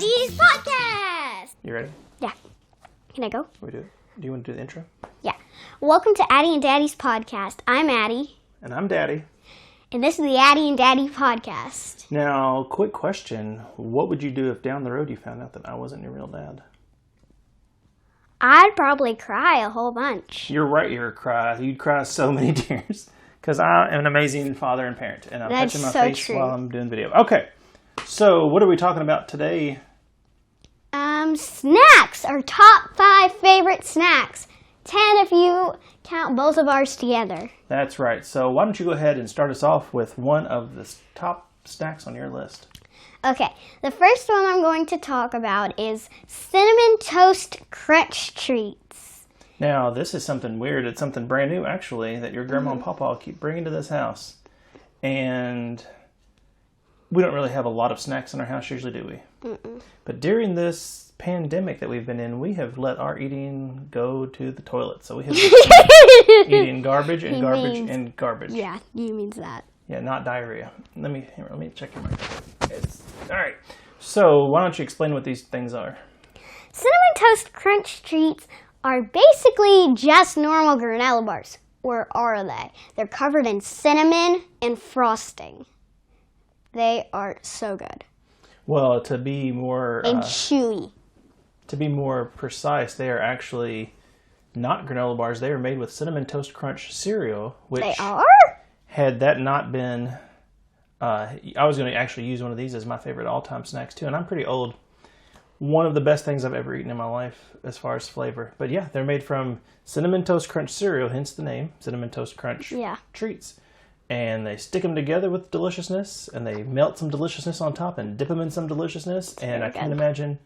Addie's podcast. You ready? Yeah. Can I go? We do it. Do you want to do the intro? Yeah. Welcome to Addie and Daddy's podcast. I'm Addie. And I'm Daddy. And this is the Addie and Daddy podcast. Now, quick question. What would you do if down the road you found out that I wasn't your real dad? I'd probably cry a whole bunch. You're right, you'd cry. You'd cry so many tears. Because I am an amazing father and parent. And I'm That's touching my so face true. while I'm doing the video. Okay. So, what are we talking about today? Snacks. Our top 5 favorite snacks. 10 if you count both of ours together. That's right. So, why don't you go ahead and start us off with one of the top snacks on your list? Okay, the first one I'm going to talk about is Cinnamon Toast Crunch Treats. Now, this is something weird. It's something brand new, actually, that your grandma and papa keep bringing to this house. And we don't really have a lot of snacks in our house usually, do we? Mm-mm. But during this pandemic that we've been in, we have let our eating go to the toilet. So we have been eating garbage and garbage. Yeah, he means that. Yeah, not diarrhea. Let me check your mic. All right. So why don't you explain what these things are? Cinnamon Toast Crunch Treats are basically just normal granola bars. Or are they? They're covered in cinnamon and frosting. They are so good. Well, to be more And chewy. To be more precise, they are actually not granola bars. They are made with Cinnamon Toast Crunch cereal, which They are? had that not been, I was going to actually use one of these as my favorite all-time snacks too, and I'm pretty old. One of the best things I've ever eaten in my life as far as flavor. But yeah, they're made from Cinnamon Toast Crunch cereal, hence the name, Cinnamon Toast Crunch Treats. And they stick them together with deliciousness, and they melt some deliciousness on top and dip them in some deliciousness. And I can't imagine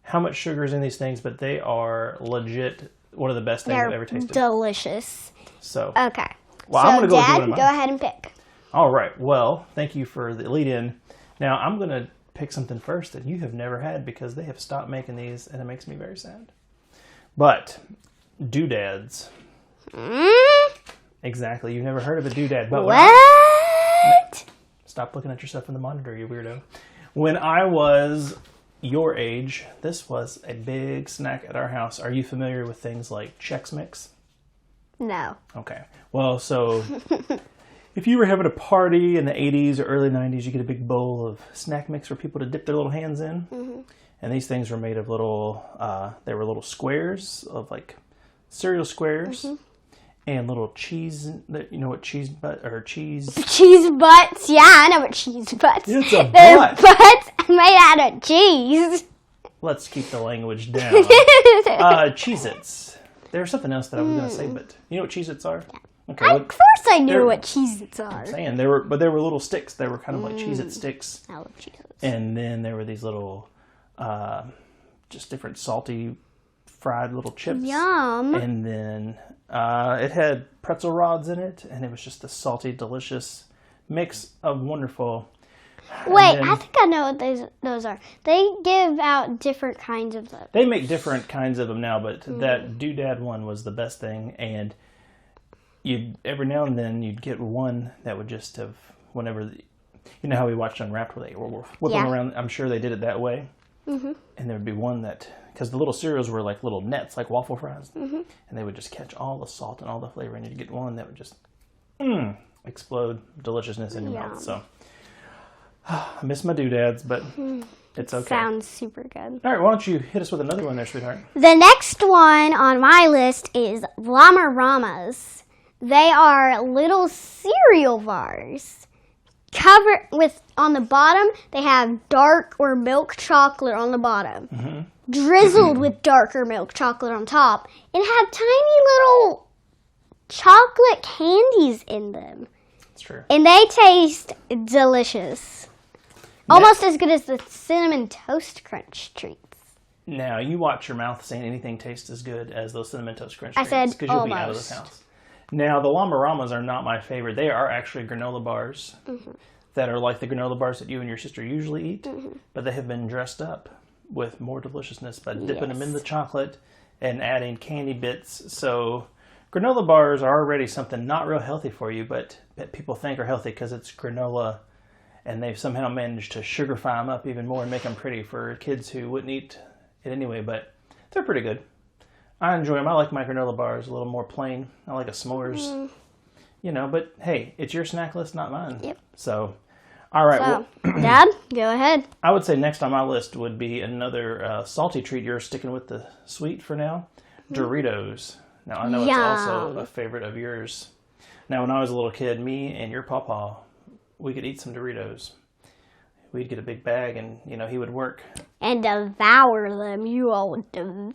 how much sugar is in these things, but they are legit one of the best things I've ever tasted. Delicious. So, okay. Well, so I'm going to go Dad, with one of mine. go ahead and pick. All right. Well, thank you for the lead-in. Now, I'm going to pick something first that you have never had because they have stopped making these, and it makes me very sad. But doodads. Exactly. You've never heard of a doodad. But What? Stop looking at yourself in the monitor, you weirdo. When I was your age, this was a big snack at our house. Are you familiar with things like Chex Mix? No. Okay. Well, so if you were having a party in the 80s or early 90s, you get a big bowl of snack mix for people to dip their little hands in. Mm-hmm. And these things were made of little, they were little squares of like cereal squares. Mm-hmm. And little cheese, you know what cheese butt or cheese? Cheese butts, yeah, I know what cheese butts. It's a They're butt. butts made out of cheese. Let's keep the language down. Cheez-Its. There's something else that I was going to say, but you know what Cheez-Its are? Okay, Of course I knew what Cheez-Its are. I'm saying they were little sticks. They were kind of like Cheez-It sticks. I love Cheez-Its. And then there were these little, just different salty, fried little chips. Yum. And then it had pretzel rods in it, and it was just a salty, delicious mix of wonderful. Wait, I think I know what those are. They give out different kinds of those. They make different kinds of them now, but that doodad one was the best thing. And every now and then you'd get one that would just have whenever, you know how we watched Unwrapped where they were whipping around. I'm sure they did it that way. Mm-hmm. And there would be one that, because the little cereals were like little nets, like waffle fries, and they would just catch all the salt and all the flavor, and you'd get one that would just explode deliciousness in your mouth. So I miss my doodads, but it's okay. Sounds super good. All right, why don't you hit us with another one there, sweetheart? The next one on my list is Llama Ramas. They are little cereal bars. Covered with, on the bottom, they have dark or milk chocolate on the bottom. Drizzled with darker milk chocolate on top. And have tiny little chocolate candies in them. That's true. And they taste delicious. Almost as good as the Cinnamon Toast Crunch treats. Now, you watch your mouth saying anything tastes as good as those Cinnamon Toast Crunch I treats. said because you'll be out of this house. Now, the Llama Ramas are not my favorite. They are actually granola bars that are like the granola bars that you and your sister usually eat, but they have been dressed up with more deliciousness by dipping them in the chocolate and adding candy bits. So granola bars are already something not real healthy for you, but that people think are healthy because it's granola and they've somehow managed to sugarify them up even more and make them pretty for kids who wouldn't eat it anyway, but they're pretty good. I enjoy them. I like my granola bars a little more plain. I like a s'mores, but hey, it's your snack list, not mine. Yep. So, all right. So, Dad, go ahead. I would say next on my list would be another salty treat. You're sticking with the sweet for now. Doritos. Now, I know it's also a favorite of yours. Now, when I was a little kid, me and your pawpaw, we could eat some Doritos. We'd get a big bag, and, he would work. And devour them. You all would devour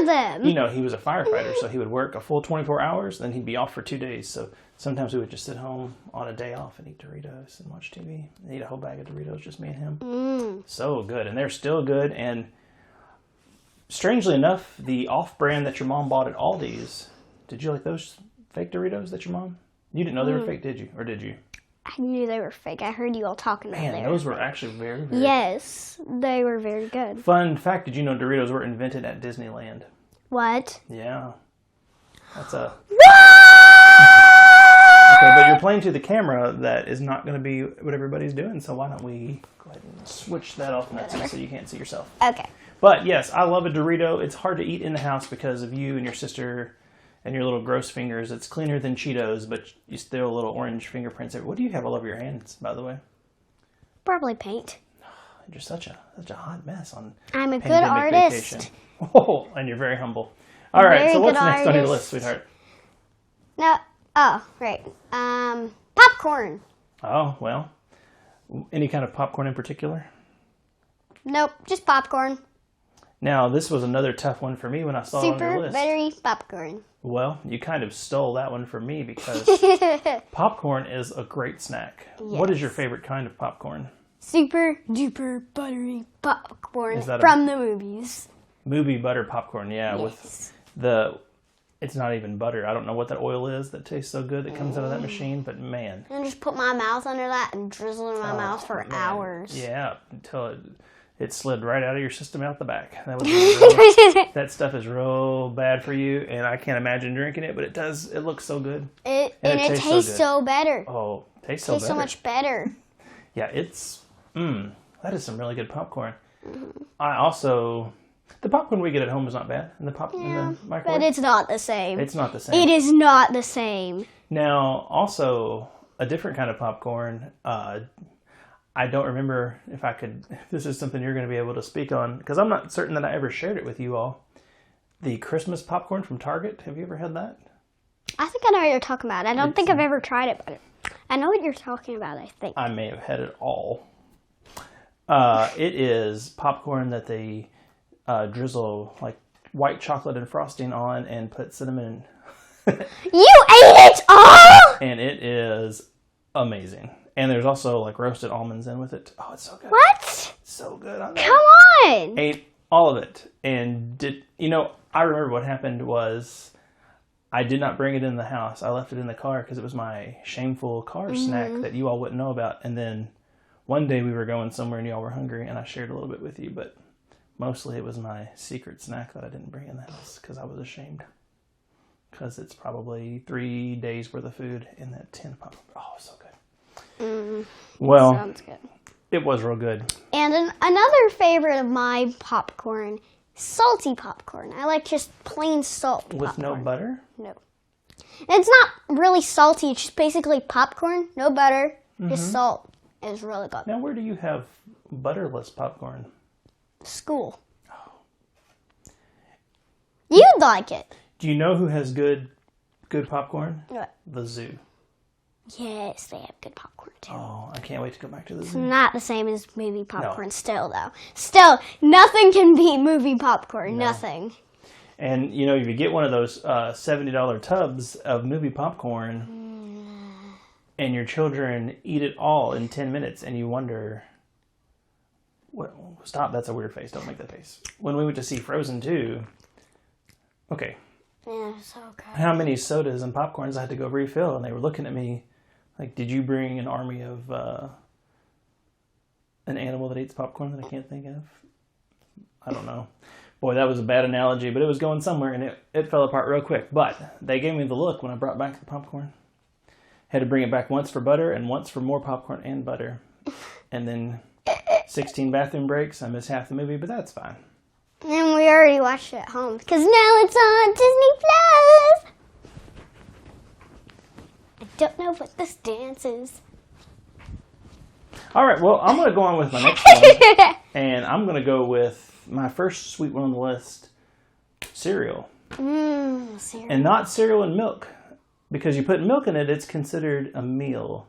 them. He was a firefighter, so he would work a full 24 hours, then he'd be off for 2 days. So sometimes we would just sit home on a day off and eat Doritos and watch TV and eat a whole bag of Doritos, just me and him. So good. And they're still good. And strangely enough, the off-brand that your mom bought at Aldi's, did you like those fake Doritos that your mom? You didn't know they were fake, did you? Or did you? I knew they were fake. I heard you all talking about them. Man, those were actually very, very Yes, they were very good. Fun fact, did you know Doritos were invented at Disneyland? What? Yeah. That's a... What? Okay, but you're playing to the camera. That is not going to be what everybody's doing, so why don't we go ahead and switch that off Nancy, so you can't see yourself. Okay. But yes, I love a Dorito. It's hard to eat in the house because of you and your sister and your little gross fingers. It's cleaner than Cheetos, but you still little orange fingerprints. What do you have all over your hands, by the way? Probably paint. You're such a hot mess on I'm a good pandemic artist. vacation. Oh, and you're very humble. All right, so what's next on your list, sweetheart? No. Oh, right. Popcorn. Oh, well, any kind of popcorn in particular? Nope, just popcorn. Now, this was another tough one for me when I saw it on your list. Super buttery popcorn. Well, you kind of stole that one from me because popcorn is a great snack. Yes. What is your favorite kind of popcorn? Super duper buttery popcorn Is that from the movies. Movie butter popcorn, yeah. Yes. With the, it's not even butter. I don't know what that oil is that tastes so good that comes out of that machine, but man. And just put my mouth under that and drizzle in my mouth for hours. Yeah, until it slid right out of your system out the back. That was that stuff is real bad for you, and I can't imagine drinking it, but it does. It looks so good. It tastes so better. Oh, tastes so much better. Yeah, that is some really good popcorn. I also, the popcorn we get at home is not bad. In the microwave. But it's not the same. It's not the same. It is not the same. Now, also, a different kind of popcorn, I don't remember if this is something you're going to be able to speak on, because I'm not certain that I ever shared it with you all. The Christmas popcorn from Target, have you ever had that? I think I know what you're talking about. I don't think I've ever tried it, but I know what you're talking about, I think. I may have had it all. It is popcorn that they drizzle like white chocolate and frosting on and put cinnamon. You ate it all? And it is amazing. And there's also like roasted almonds in with it. Oh, it's so good. What? It's so good. Come on. Ate all of it. And I remember what happened was I did not bring it in the house. I left it in the car because it was my shameful car snack that you all wouldn't know about. And then one day we were going somewhere and y'all were hungry and I shared a little bit with you, but mostly it was my secret snack that I didn't bring in the house because I was ashamed. Because it's probably 3 days worth of food in that tin of popcorn. Oh, so good. Well, sounds good. It was real good. And another favorite of my popcorn, salty popcorn. I like just plain salt with popcorn. no butter? No. It's not really salty. It's just basically popcorn, no butter, just salt. It's really good. Now, where do you have butterless popcorn? School. Oh. You'd like it. Do you know who has good popcorn? What? The zoo. Yes, they have good popcorn too. Oh, I can't wait to go back to the zoo. It's not the same as movie popcorn still, though. Still, nothing can beat movie popcorn. No. Nothing. And, if you get one of those $70 tubs of movie popcorn and your children eat it all in 10 minutes and you wonder, stop, that's a weird face. Don't make that face. When we went to see Frozen 2, okay. Yeah, so good. How many sodas and popcorns I had to go refill, and they were looking at me like, did you bring an army of an animal that eats popcorn that I can't think of? I don't know. Boy, that was a bad analogy, but it was going somewhere, and it fell apart real quick. But they gave me the look when I brought back the popcorn. Had to bring it back once for butter and once for more popcorn and butter. and then 16 bathroom breaks. I missed half the movie, but that's fine. And we already watched it at home because now it's on Disney Plus. I don't know what this dance is. All right, well, I'm going to go on with my next one, and I'm going to go with my first sweet one on the list, cereal. Cereal. And not cereal and milk, because you put milk in it, it's considered a meal.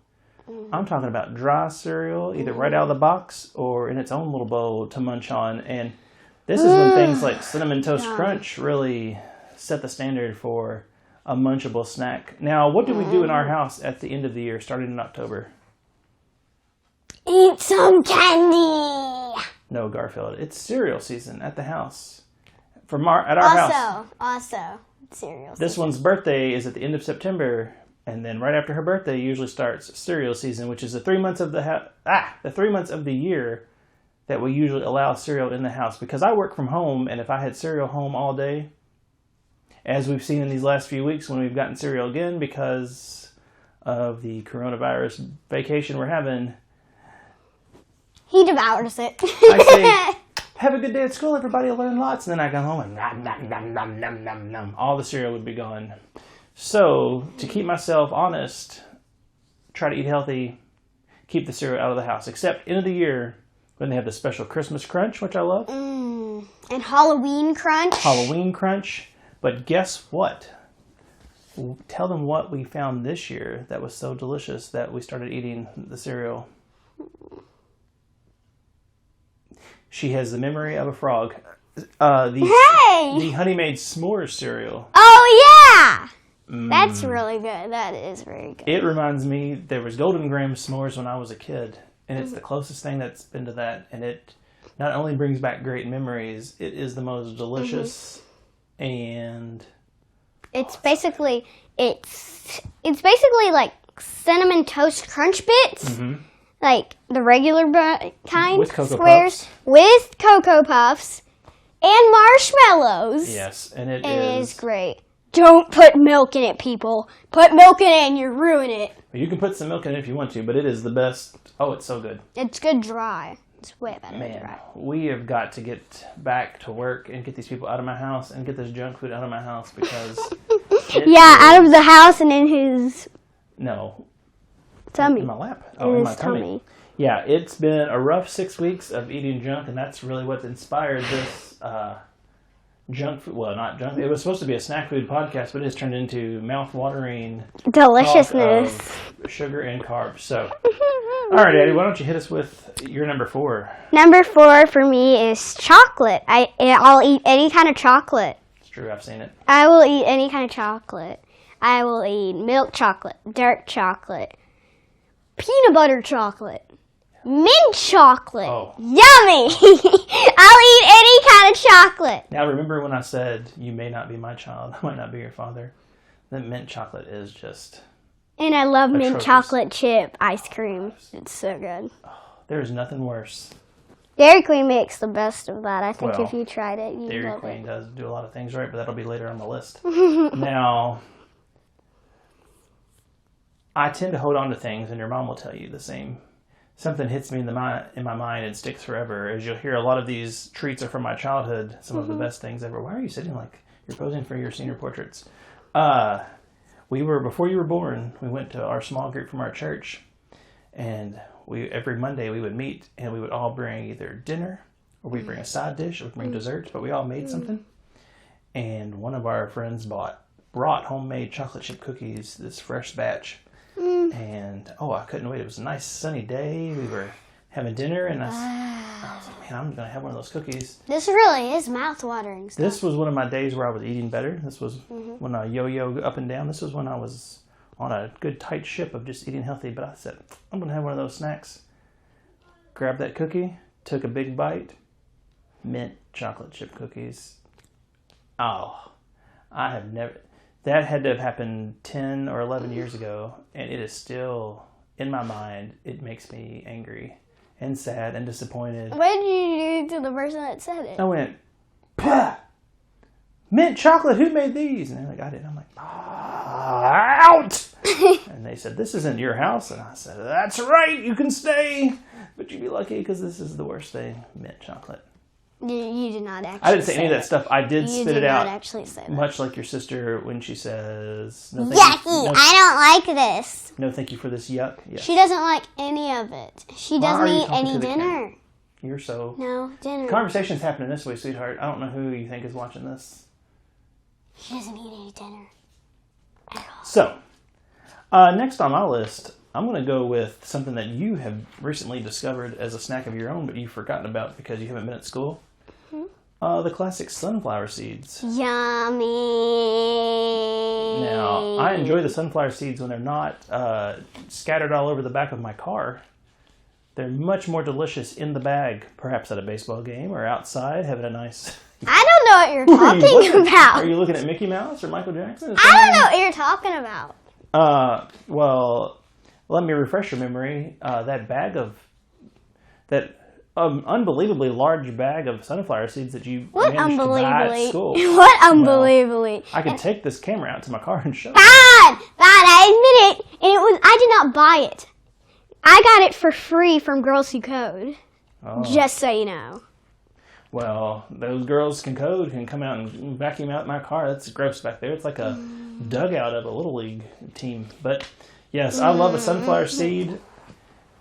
I'm talking about dry cereal, either right out of the box or in its own little bowl to munch on. And this is when things like Cinnamon Toast Crunch really set the standard for a munchable snack. Now, what do we do in our house at the end of the year, starting in October? Eat some candy. No, Garfield. It's cereal season at the house. At our house. Also, cereal. This one's birthday is at the end of September, and then right after her birthday usually starts cereal season, which is the 3 months of the 3 months of the year that we usually allow cereal in the house. Because I work from home, and if I had cereal home all day, as we've seen in these last few weeks when we've gotten cereal again because of the coronavirus vacation we're having, he devours it. I say, have a good day at school, everybody will learn lots. And then I come home and nom, nom, nom, nom, nom, nom, nom. All the cereal would be gone. So, to keep myself honest, try to eat healthy, keep the cereal out of the house. Except end of the year, when they have the special Christmas Crunch, which I love. And Halloween Crunch. But guess what? Tell them what we found this year that was so delicious that we started eating the cereal. She has the memory of a frog. The Honey Maid S'mores cereal. Oh, yeah! That's really good. That is very good. It reminds me, there was Golden Graham S'mores when I was a kid. And it's the closest thing that's been to that. And it not only brings back great memories, it is the most delicious and... It's basically like Cinnamon Toast Crunch bits. Like the regular kind, with Cocoa squares, Puffs. with Cocoa Puffs and marshmallows. Yes, and it is great. Don't put milk in it, people. Put milk in it and you ruin it. You can put some milk in it if you want to, but it is the best. Oh, it's so good. It's good dry. It's way better Man, dry. we have got to get back to work and get these people out of my house and get this junk food out of my house because... out of the house and in his... No. Tummy. In my lap. Oh, in my tummy. Yeah, it's been a rough 6 weeks of eating junk, and that's really what inspired this junk food. Well, not junk. It was supposed to be a snack food podcast, but it has turned into mouth-watering deliciousness of sugar and carbs. So, all right, Addie, why don't you hit us with your number 4? Number 4 for me is chocolate. I'll eat any kind of chocolate. It's true, I've seen it. I will eat any kind of chocolate. I will eat milk chocolate, dark chocolate, peanut butter chocolate, mint chocolate. Oh. Yummy! I'll eat any kind of chocolate. Now, remember when I said, you may not be my child, I might not be your father? That mint chocolate is just... And I love mint atrocious. chocolate chip ice cream. It's so good. There's nothing worse. Dairy Queen makes the best of that. I think Well, if you tried it, you'd Dairy love Queen it. does do a lot of things right, but that'll be later on the list. Now, I tend to hold on to things, and your mom will tell you the same. Something hits me in my mind and sticks forever. As you'll hear, a lot of these treats are from my childhood. Some of the best things ever. Why are you sitting like you're posing for your senior portraits? Before you were born, we went to our small group from our church, and every Monday we would meet, and we would all bring either dinner, or we'd bring a side dish, or we'd bring desserts, but we all made something. And one of our friends brought homemade chocolate chip cookies, this fresh batch. And, I couldn't wait. It was a nice sunny day. We were having dinner, and I was like, man, I'm going to have one of those cookies. This really is mouth-watering stuff. This was one of my days where I was eating better. This was when I yo-yo up and down. This was when I was on a good tight ship of just eating healthy. But I said, I'm going to have one of those snacks. Grabbed that cookie, took a big bite. Mint chocolate chip cookies. Oh, I have never... That had to have happened 10 or 11 years ago, and it is still in my mind. It makes me angry and sad and disappointed. What did you do to the person that said it? I went, Pah! Mint chocolate, who made these? And they're like, I did. I'm like, out! And they said, this isn't your house. And I said, that's right, you can stay. But you'd be lucky because this is the worst thing, mint chocolate. You did not actually I didn't say any of that stuff. I did spit it out. You did not actually say that. Much like your sister when she says, no, Yucky, I don't like this. No, thank you for this yuck. Yes. She doesn't like any of it. She doesn't eat any dinner. You're so... No, dinner. Conversation's happening this way, sweetheart. I don't know who you think is watching this. She doesn't eat any dinner at all. So, next on my list, I'm going to go with something that you have recently discovered as a snack of your own, but you've forgotten about because you haven't been at school. The classic sunflower seeds. Yummy. Now, I enjoy the sunflower seeds when they're not scattered all over the back of my car. They're much more delicious in the bag, perhaps at a baseball game or outside, having a nice... I don't know what you're talking about. Are you looking at Mickey Mouse or Michael Jackson? I don't know what you're talking about. Well, let me refresh your memory. That unbelievably large bag of sunflower seeds that you managed to buy at school. What unbelievably? Well, I could take this camera out to my car and show it. Bad! I admit it. And I did not buy it. I got it for free from Girls Who Code. Oh. Just so you know. Well, those girls can come out and vacuum out my car. That's gross back there. It's like a dugout of a Little League team. But, yes, I love a sunflower seed.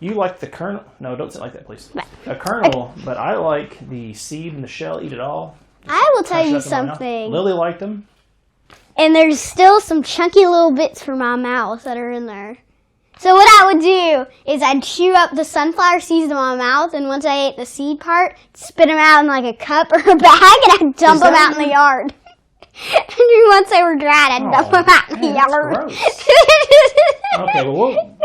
You like the kernel. No, don't say it like that, please. A kernel, but I like the seed and the shell. Eat it all. I will tell you something. Lily liked them. And there's still some chunky little bits for my mouth that are in there. So what I would do is I'd chew up the sunflower seeds in my mouth, and once I ate the seed part, spit them out in like a cup or a bag, and I'd dump them out in the yard. And once they were dried, I'd dump them out in the yard. Okay, well,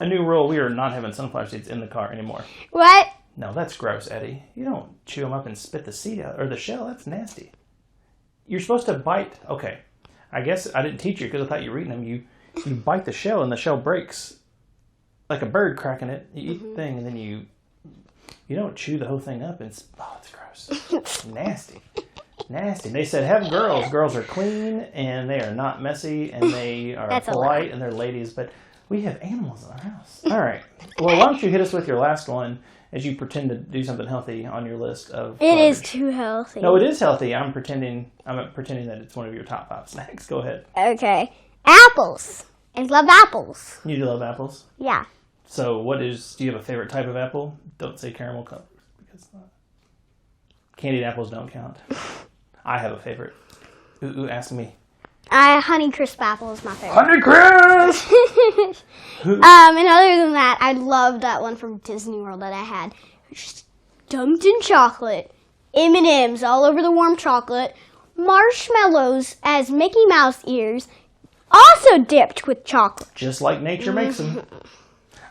a new rule. We are not having sunflower seeds in the car anymore. What? No, that's gross, Eddie. You don't chew them up and spit the seed out, or the shell. That's nasty. You're supposed to bite. Okay, I guess I didn't teach you because I thought you were eating them. You bite the shell and the shell breaks like a bird cracking it. You eat the thing and then you don't chew the whole thing up. And it's gross. It's nasty. Nasty. They said have girls. Girls are clean and they are not messy and they are polite and they're ladies. But we have animals in our house. All right. Well, why don't you hit us with your last one as you pretend to do something healthy on your list of It is too healthy. No, it is healthy. I'm pretending that it's one of your top 5 snacks. Go ahead. Okay. Apples. I love apples. You do love apples? Yeah. So do you have a favorite type of apple? Don't say caramel colors because candied apples don't count. I have a favorite. Ooh, ask me. Honeycrisp apple is my favorite. Honeycrisp! And other than that, I love that one from Disney World that I had. Just dumped in chocolate, M&Ms all over the warm chocolate, marshmallows as Mickey Mouse ears, also dipped with chocolate. Just like nature makes them.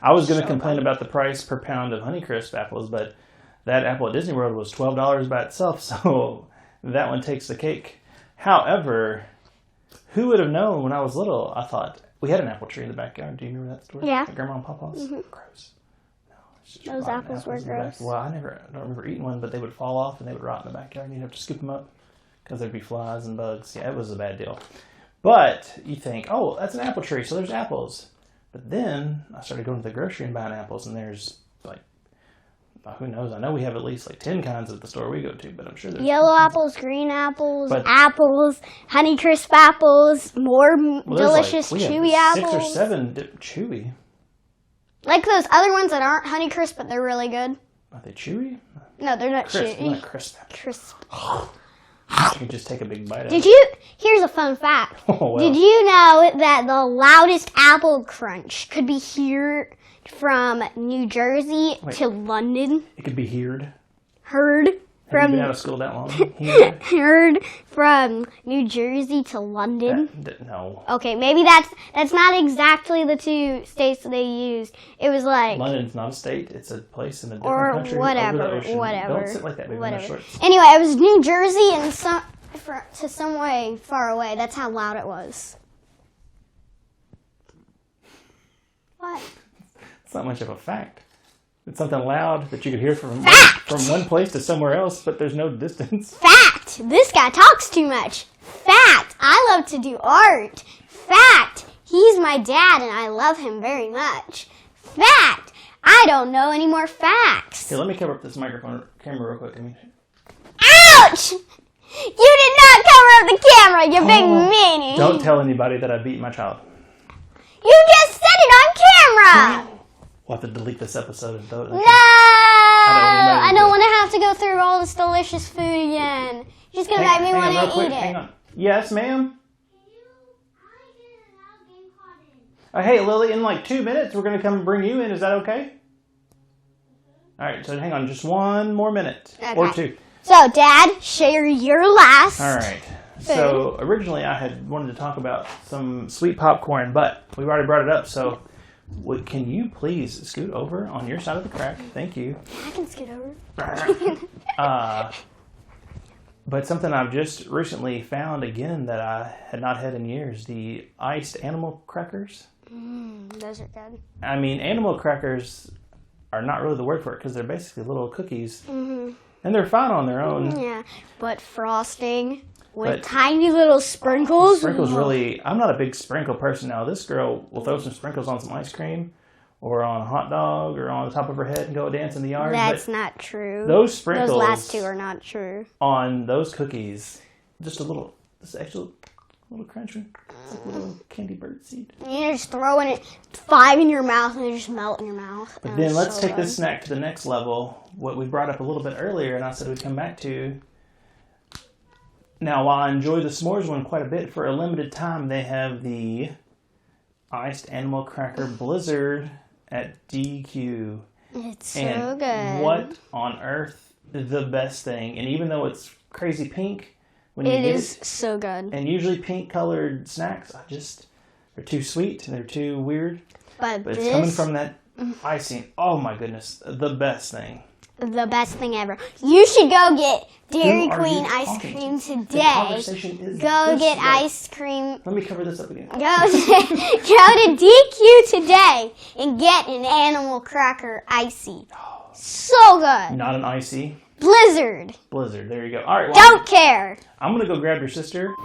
I was going to complain about the price per pound of Honeycrisp apples, but that apple at Disney World was $12 by itself, so that one takes the cake. However, who would have known when I was little? I thought, we had an apple tree in the backyard. Do you remember that story? Yeah. At Grandma and Papa's? Mm-hmm. Gross. No, it's just those apples were gross. Well, I don't remember eating one, but they would fall off and they would rot in the backyard, and you'd have to scoop them up because there'd be flies and bugs. Yeah, it was a bad deal. But you think, oh, that's an apple tree, so there's apples. But then I started going to the grocery and buying apples, and there's who knows? I know we have at least 10 kinds at the store we go to, but I'm sure there's yellow apples, green apples, apples, Honeycrisp apples, more delicious chewy apples. 6 or 7 chewy. Like those other ones that aren't Honeycrisp, but they're really good. Are they chewy? No, they're not crisp. chewy. Not crisp. Crisp. You can just take a big bite of it. Here's a fun fact. Oh, well. Did you know that the loudest apple crunch could be heard from New Jersey to London? It could be heard. Heard. Have you been out of school that long? Heard from New Jersey to London. No. Okay, maybe that's not exactly the 2 states that they used. It was like London's not a state; it's a place in a different country over the ocean. Don't sit like that, baby. Whatever. Anyway, it was New Jersey and to some way far away. That's how loud it was. What? It's not much of a fact. It's something loud that you could hear from one place to somewhere else, but there's no distance. Fact! This guy talks too much. Fact! I love to do art. Fact! He's my dad, and I love him very much. Fact! I don't know any more facts. Here, let me cover up this camera real quick. Ouch! You did not cover up the camera, you big meanie. Don't tell anybody that I beat my child. You just said it on camera. We'll have to delete this episode. No! I don't want to have to go through all this delicious food again. You're just going to make me want to eat it. Hang on. Yes, ma'am? Hey, Lily, in like 2 minutes, we're going to come and bring you in. Is that okay? All right, so hang on just 1 more minute. Okay. Or 2. So, Dad, share your last. All right. So, originally I had wanted to talk about some sweet popcorn, but we've already brought it up, so can you please scoot over on your side of the crack? Thank you. I can scoot over. But something I've just recently found again that I had not had in years, the iced animal crackers. Those are good. I mean, animal crackers are not really the word for it because they're basically little cookies. Mm-hmm. And they're fine on their own. Yeah, but frosting with tiny little sprinkles. Sprinkles really, I'm not a big sprinkle person now. This girl will throw some sprinkles on some ice cream or on a hot dog or on the top of her head and go dance in the yard. That's not true. Those sprinkles. Those last two are not true. On those cookies, just a little crunch, like a little candy bird seed. You're just throwing it 5 in your mouth and they just melt in your mouth. But then let's take this snack to the next level. What we brought up a little bit earlier, and I said we'd come back to. Now, while I enjoy the s'mores one quite a bit, for a limited time, they have the iced animal cracker blizzard at DQ. It's so good. What on earth is the best thing? And even though it's crazy pink, when you it get is so good. And usually pink-colored snacks, they're too sweet and they're too weird. But it's coming from that icing. Oh my goodness, the best thing. The best thing ever. You should go get Dairy Queen ice cream today. Go get ice cream. Let me cover this up again. Go to DQ today and get an animal cracker icy. So good. Not an icy. Blizzard. There you go. All right. Well, don't care. I'm going to go grab your sister.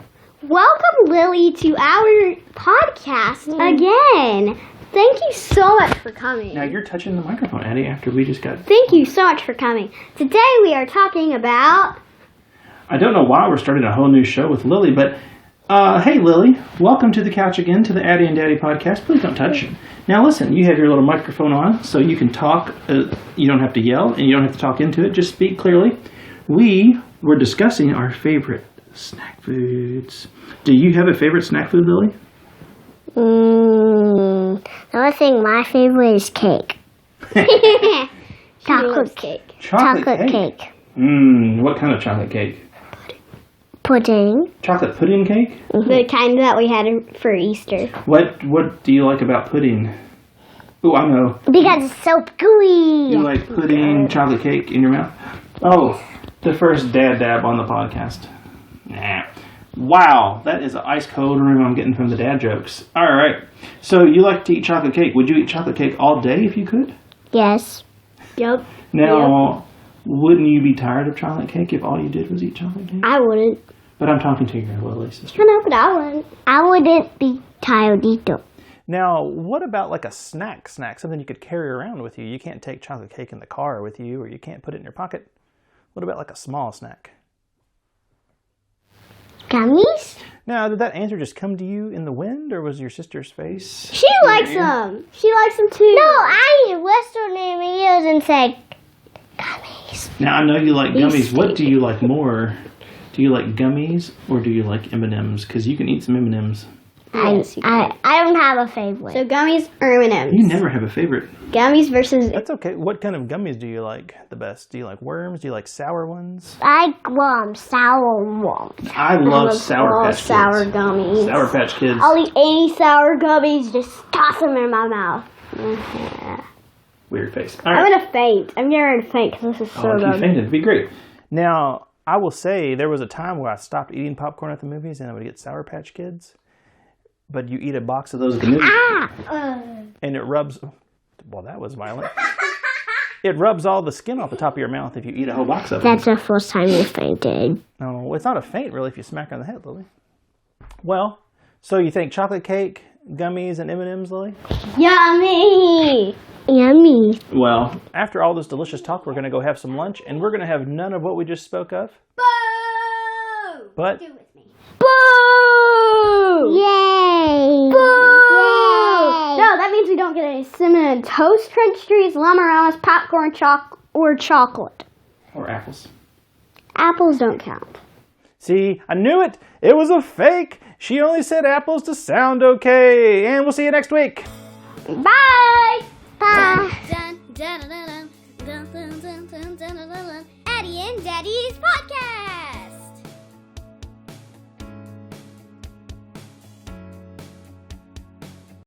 Welcome, Lily, to our podcast again. Thank you so much for coming. Now you're touching the microphone, Addie, after we just got... Thank you so much for coming. Today we are talking about... I don't know why we're starting a whole new show with Lily, but... hey, Lily. Welcome to the couch again, to the Addie and Daddy podcast. Please don't touch. Now listen, you have your little microphone on, so you can talk. You don't have to yell, and you don't have to talk into it. Just speak clearly. We were discussing our favorite snack foods. Do you have a favorite snack food, Lily? The only thing my favorite is cake. Chocolate cake. Chocolate cake. What kind of chocolate cake? Pudding. Chocolate pudding cake? Mm-hmm. The kind that we had for Easter. What do you like about pudding? Oh, I know. Because it's so gooey. You like pudding chocolate cake in your mouth? Oh, the first dad dab on the podcast. Nah. Wow, that is an ice cold room I'm getting from the dad jokes. All right. So you like to eat chocolate cake. Would you eat chocolate cake all day if you could? Yes. Yep. Now, wouldn't you be tired of chocolate cake if all you did was eat chocolate cake? I wouldn't. But I'm talking to your Lily sister. I know, but I wouldn't. I wouldn't be tired either. Now, what about like a snack, something you could carry around with you? You can't take chocolate cake in the car with you, or you can't put it in your pocket. What about like a small snack? Gummies? Now, did that answer just come to you in the wind, or was your sister's face? She likes them. She likes them too. No, I whistled in my ears and said, gummies. Now, I know you like gummies. What do you like more? Do you like gummies, or do you like M&Ms? Because you can eat some M&Ms. I don't have a favorite. So gummies or M&Ms? You never have a favorite. Gummies versus... That's okay. What kind of gummies do you like the best? Do you like worms? Do you like sour ones? I like sour ones. I love Sour Patch Kids. Sour gummies. Sour Patch Kids. I'll eat 80 sour gummies, just toss them in my mouth. Weird face. All right. I'm going to faint. I'm getting ready to faint because this is so good. If you fainted, it'd be great. Now, I will say there was a time where I stopped eating popcorn at the movies and I would get Sour Patch Kids. But you eat a box of those and it rubs... Well, that was violent. It rubs all the skin off the top of your mouth if you eat a whole box of them. That's the first time you fainted. No, it's not a faint, really, if you smack her on the head, Lily. Well, so you think chocolate cake, gummies and M&Ms, Lily? Yummy! Yummy. Well, after all this delicious talk, we're going to go have some lunch, and we're going to have none of what we just spoke of. Boo! But Do it with me. Boo! Yay! Boo! No, that means we don't get any cinnamon toast Crunch Trees, Llama-Ramas, popcorn, or chocolate. or apples. Apples don't count. See, I knew it. It was a fake. She only said apples to sound okay. And we'll see you next week. Bye! Bye. Addie and Daddy's podcast.